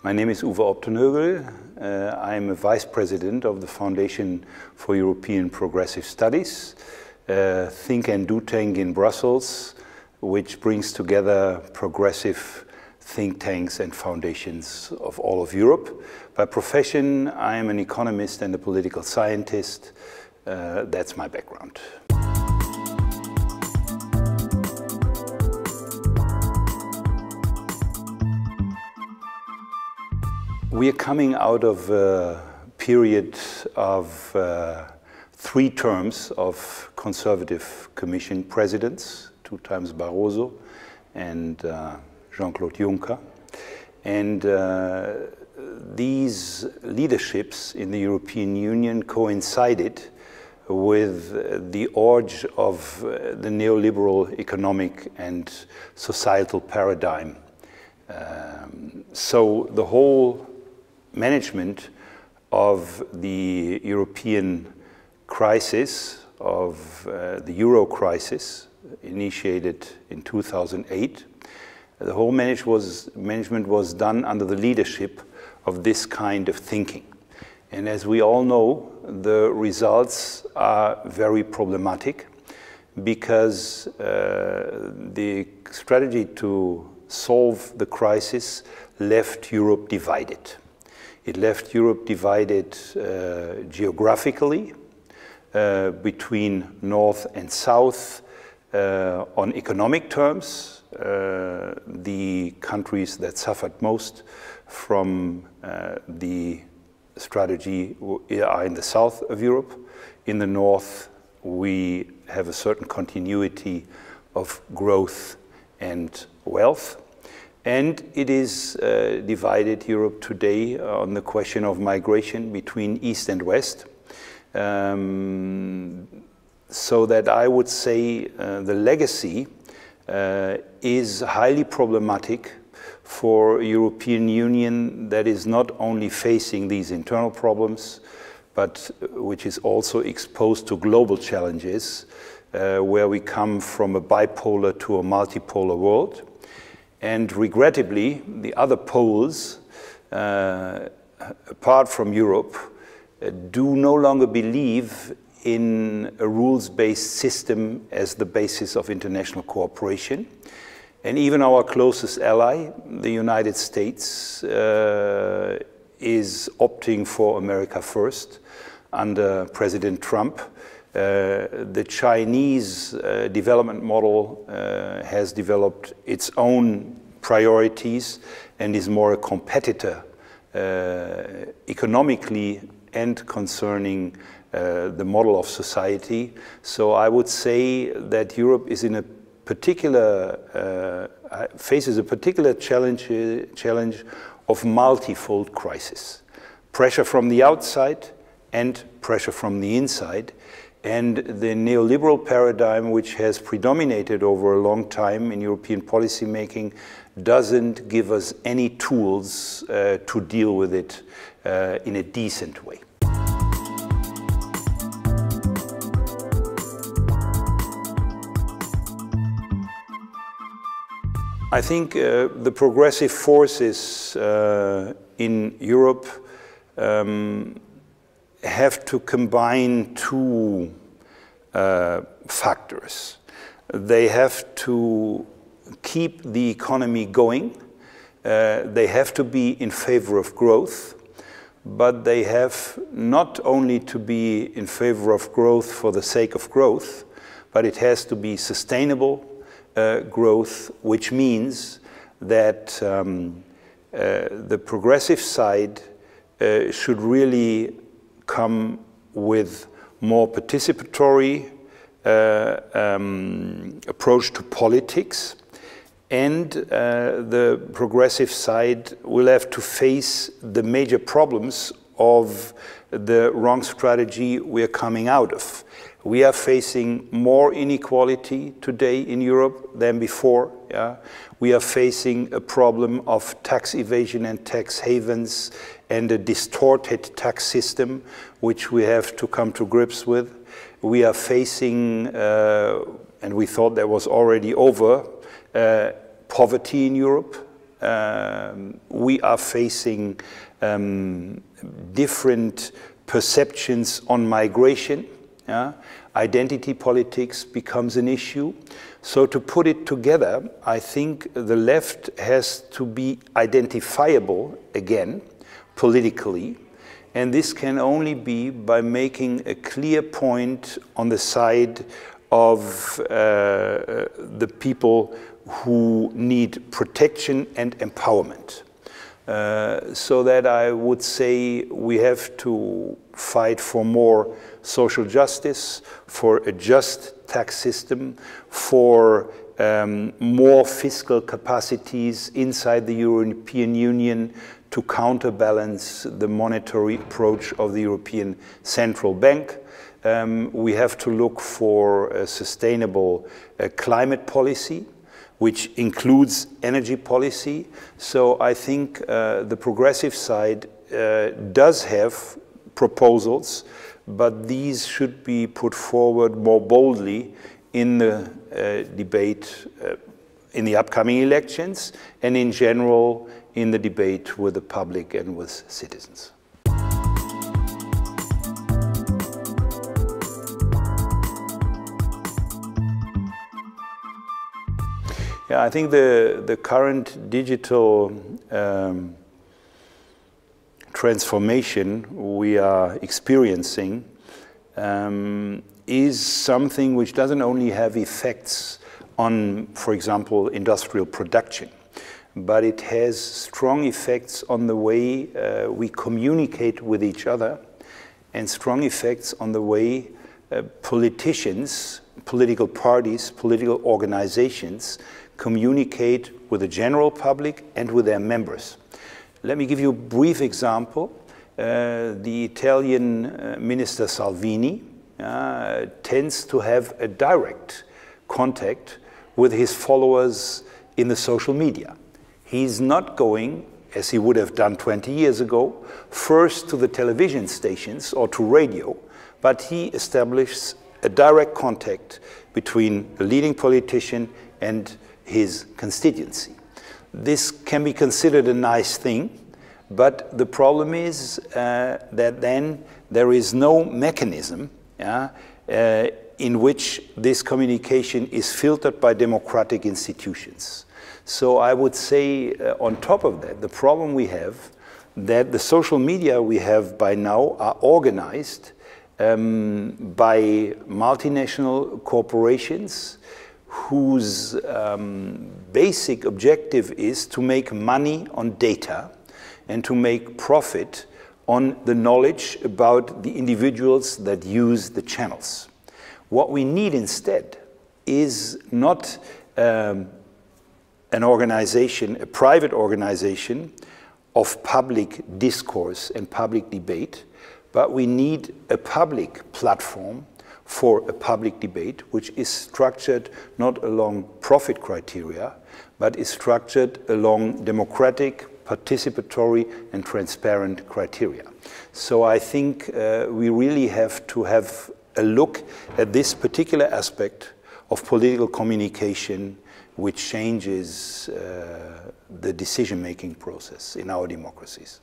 My name is Uwe Optenhögel. I'm a Vice President of the Foundation for European Progressive Studies, think and do tank in Brussels, which brings together progressive think tanks and foundations of all of Europe. By profession, I am an economist and a political scientist. That's my background. We are coming out of a period of 3 terms of Conservative Commission presidents, 2 times Barroso and Jean-Claude Juncker. And these leaderships in the European Union coincided with the urge of the neoliberal economic and societal paradigm. So the whole management of the European crisis, of the Euro crisis, initiated in 2008, the whole management was done under the leadership of this kind of thinking. And as we all know, the results are very problematic because the strategy to solve the crisis left Europe divided. It left Europe divided geographically between North and South. On economic terms, the countries that suffered most from the strategy are in the south of Europe. In the north, we have a certain continuity of growth and wealth. And it is divided Europe today on the question of migration between East and West. So that I would say the legacy is highly problematic for a European Union that is not only facing these internal problems, but which is also exposed to global challenges, where we come from a bipolar to a multipolar world. And regrettably, the other poles, apart from Europe, do no longer believe in a rules-based system as the basis of international cooperation. And even our closest ally, the United States, is opting for America first under President Trump. The Chinese development model has developed its own priorities and is more a competitor economically and concerning the model of society. So I would say that Europe is in a particular, faces a particular challenge of multifold crisis. Pressure from the outside and pressure from the inside. And the neoliberal paradigm, which has predominated over a long time in European policy making, doesn't give us any tools to deal with it in a decent way. I think the progressive forces in Europe have to combine 2 factors. They have to keep the economy going. They have to be in favor of growth, but they have not only to be in favor of growth for the sake of growth, but it has to be sustainable growth, which means that the progressive side should really come with more participatory approach to politics, and the progressive side will have to face the major problems of the wrong strategy we are coming out of. We are facing more inequality today in Europe than before. Yeah? We are facing a problem of tax evasion and tax havens and a distorted tax system, which we have to come to grips with. We are facing, and we thought that was already over, poverty in Europe. we are facing different perceptions on migration. Identity politics becomes an issue. So to put it together, I think the left has to be identifiable again, politically, and this can only be by making a clear point on the side of the people who need protection and empowerment. So that I would say we have to fight for more social justice, for a just tax system, for more fiscal capacities inside the European Union to counterbalance the monetary approach of the European Central Bank. We have to look for a sustainable climate policy, which includes energy policy. So I think the progressive side does have proposals, but these should be put forward more boldly in the debate in the upcoming elections and in general in the debate with the public and with citizens. Yeah, I think the current digital transformation we are experiencing is something which doesn't only have effects on, for example, industrial production, but it has strong effects on the way we communicate with each other and strong effects on the way politicians, political parties, political organizations communicate with the general public and with their members. Let me give you a brief example. The Italian Minister Salvini tends to have a direct contact with his followers in the social media. He's not going, as he would have done 20 years ago, first to the television stations or to radio, but he establishes a direct contact between the leading politician and his constituency. This can be considered a nice thing, but the problem is that then there is no mechanism in which this communication is filtered by democratic institutions. So I would say on top of that, the problem we have that the social media we have by now are organized by multinational corporations whose basic objective is to make money on data and to make profit on the knowledge about the individuals that use the channels. What we need instead is not an organization, a private organization of public discourse and public debate, but we need a public platform for a public debate which is structured not along profit criteria, but is structured along democratic, participatory and transparent criteria. So I think we really have to have a look at this particular aspect of political communication which changes the decision-making process in our democracies.